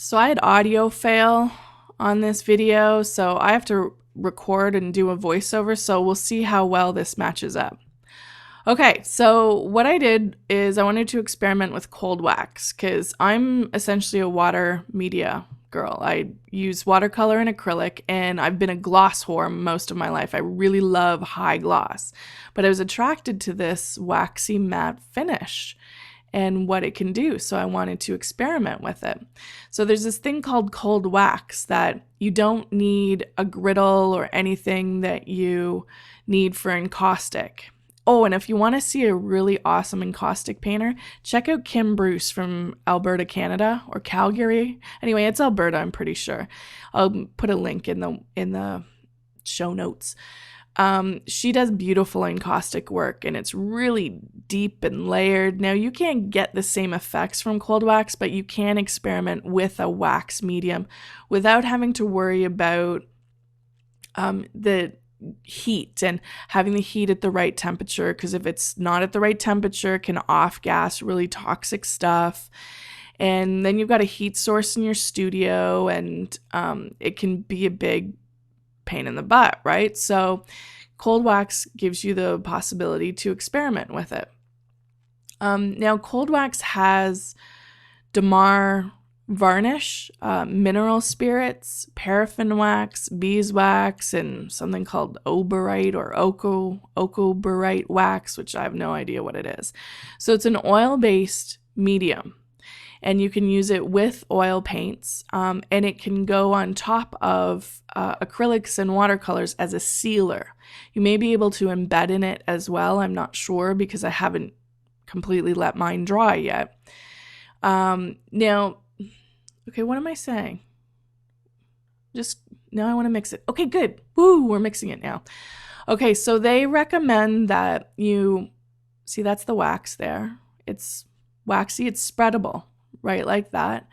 So I had audio fail on this video, so I have to record and do a voiceover, so we'll see how well this matches up. Okay, so what I did is I wanted to experiment with cold wax because I'm essentially a water media girl. I use watercolor and acrylic, and I've been a gloss whore most of my life. I really love high gloss, but I was attracted to this waxy matte finish and what it can do. So I wanted to experiment with it. So there's this thing called cold wax that you don't need a griddle or anything that you need for encaustic. Oh, and if you want to see a really awesome encaustic painter, check out Kim Bruce from Alberta, Canada, or Calgary. Anyway, it's Alberta, I'm pretty sure. I'll put a link in the show notes. She does beautiful encaustic work, and it's really deep and layered. Now, you can't get the same effects from cold wax, but you can experiment with a wax medium without having to worry about the heat and having the heat at the right temperature, because if it's not at the right temperature, it can off-gas really toxic stuff. And then you've got a heat source in your studio, and it can be a big pain in the butt, right? So cold wax gives you the possibility to experiment with it. Now, cold wax has Damar varnish, mineral spirits, paraffin wax, beeswax, and something called oberite or ocoberite wax, which I have no idea what it is. So it's an oil-based medium, and you can use it with oil paints, and it can go on top of acrylics and watercolors as a sealer. You may be able to embed in it as well. I'm not sure because I haven't completely let mine dry yet. Now, okay, what am I saying? Just now I want to mix it. Okay, good. Woo, we're mixing it now. Okay, so they recommend that you, see, that's the wax there. It's waxy, it's spreadable, right, like that.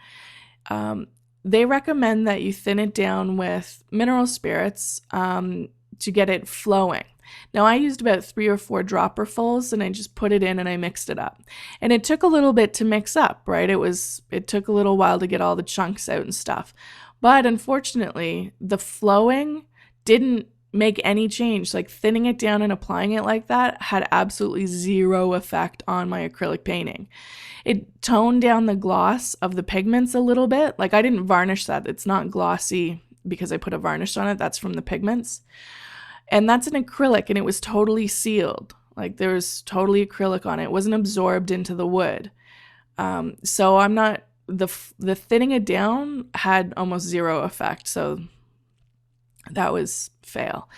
They recommend that you thin it down with mineral spirits to get it flowing. Now, I used about 3 or 4 dropperfuls, and I just put it in and I mixed it up. And it took a little bit to mix up, right? It took a little while to get all the chunks out and stuff. But unfortunately, the flowing didn't make any change. Like, thinning it down and applying it like that had absolutely zero effect on my acrylic painting. It toned down the gloss of the pigments a little bit. Like, I didn't varnish that. It's not glossy because I put a varnish on it. That's from the pigments. And that's an acrylic, and it was totally sealed. Like, there was totally acrylic on it. It wasn't absorbed into the wood. So I'm not, the thinning it down had almost zero effect. So that was fail.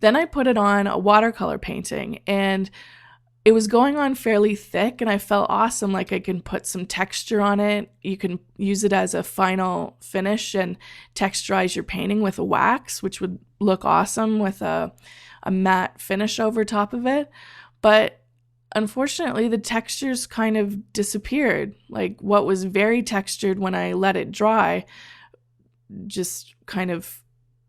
Then I put it on a watercolor painting, and it was going on fairly thick, and I felt awesome. Like, I can put some texture on it. You can use it as a final finish and texturize your painting with a wax, which would look awesome with a matte finish over top of it. But unfortunately, the textures kind of disappeared. Like, what was very textured when I let it dry just kind of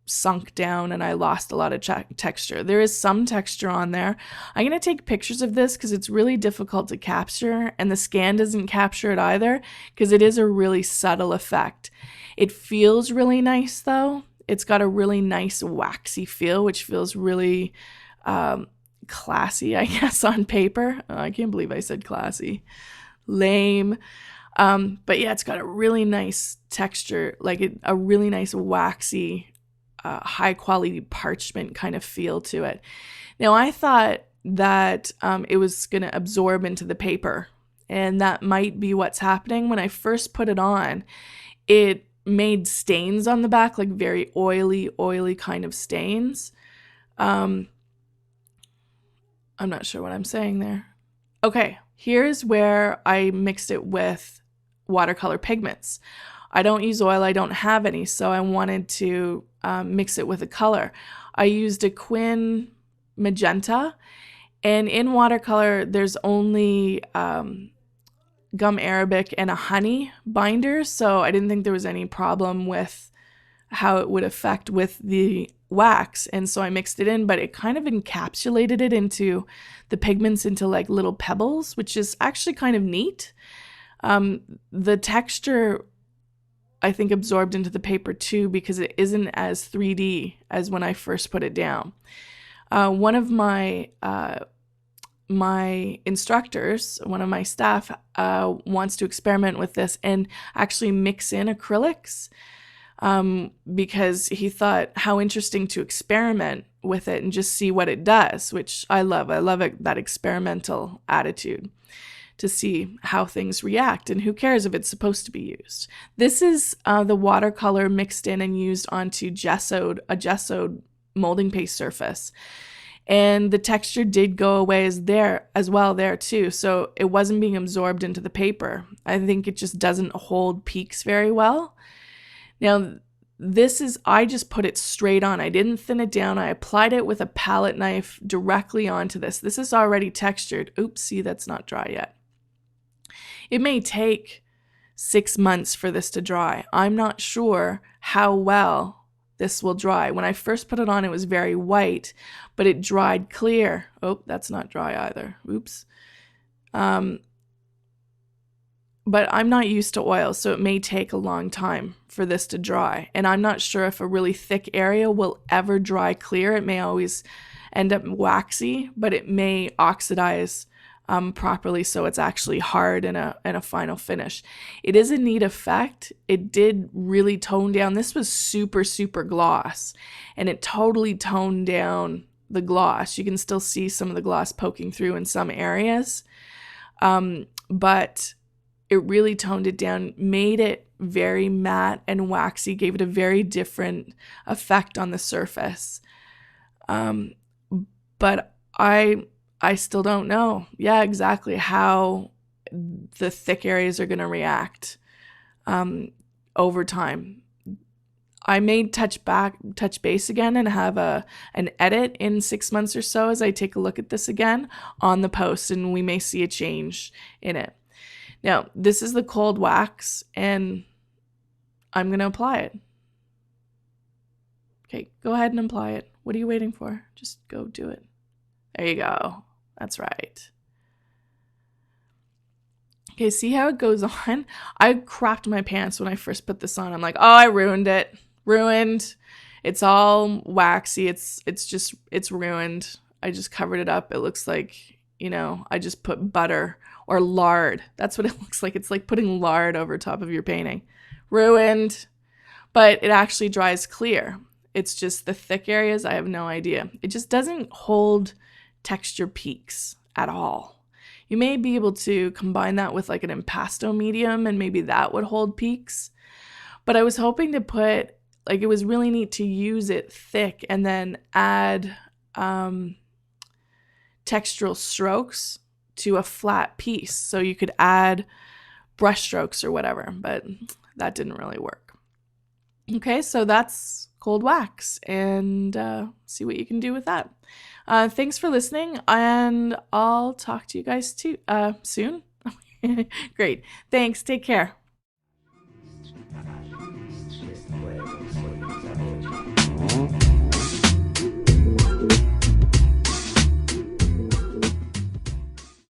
sunk down, and I lost a lot of texture. There is some texture on there. I'm going to take pictures of this because it's really difficult to capture, and the scan doesn't capture it either because it is a really subtle effect. It feels really nice though. It's got a really nice waxy feel, which feels really classy, I guess, on paper. Oh, I can't believe I said classy. Lame. But yeah, it's got a really nice texture, like a really nice waxy high quality parchment kind of feel to it. Now, I thought that it was going to absorb into the paper, and that might be what's happening. When I first put it on, it made stains on the back, like very oily kind of stains. I'm not sure what I'm saying there. Okay, here's where I mixed it with watercolor pigments. I don't use oil, I don't have any, so I wanted to mix it with a color. I used a Liquin magenta, and in watercolor there's only gum arabic and a honey binder, so I didn't think there was any problem with how it would affect with the wax, and so I mixed it in, but it kind of encapsulated it into the pigments into like little pebbles, which is actually kind of neat. The texture I think, absorbed into the paper too, because it isn't as 3D as when I first put it down. One of my instructors, one of my staff, wants to experiment with this and actually mix in acrylics, because he thought how interesting to experiment with it and just see what it does, which I love. I love it, that experimental attitude, to see how things react, and who cares if it's supposed to be used. This is the watercolor mixed in and used onto a gessoed molding paste surface. And the texture did go away as well there too. So it wasn't being absorbed into the paper. I think it just doesn't hold peaks very well. Now, I just put it straight on. I didn't thin it down. I applied it with a palette knife directly onto this. This is already textured. Oops, see, that's not dry yet. It may take 6 months for this to dry. I'm not sure how well this will dry. When I first put it on, it was very white, but it dried clear. Oh, that's not dry either. Oops. But I'm not used to oil, so it may take a long time for this to dry. And I'm not sure if a really thick area will ever dry clear. It may always end up waxy, but it may oxidize properly, so it's actually hard in a final finish. It is a neat effect. It did really tone down. This was super, super gloss, and it totally toned down the gloss. You can still see some of the gloss poking through in some areas, but it really toned it down, made it very matte and waxy, gave it a very different effect on the surface. But I still don't know, exactly how the thick areas are going to react over time. I may touch base again and have an edit in 6 months or so as I take a look at this again on the post, and we may see a change in it. Now, this is the cold wax, and I'm going to apply it. Okay, go ahead and apply it. What are you waiting for? Just go do it. There you go. That's right. Okay, see how it goes on? I crapped my pants when I first put this on. I'm like, oh, I ruined it. Ruined. It's all waxy. It's ruined. I just covered it up. It looks like, I just put butter or lard. That's what it looks like. It's like putting lard over top of your painting. Ruined. But it actually dries clear. It's just the thick areas, I have no idea. It just doesn't hold texture peaks at all. You may be able to combine that with like an impasto medium, and maybe that would hold peaks. But I was hoping to put, like, it was really neat to use it thick and then add textural strokes to a flat piece. So you could add brush strokes or whatever, but that didn't really work. Okay, so that's cold wax, and see what you can do with that. Thanks for listening, and I'll talk to you guys soon. Great. Thanks. Take care.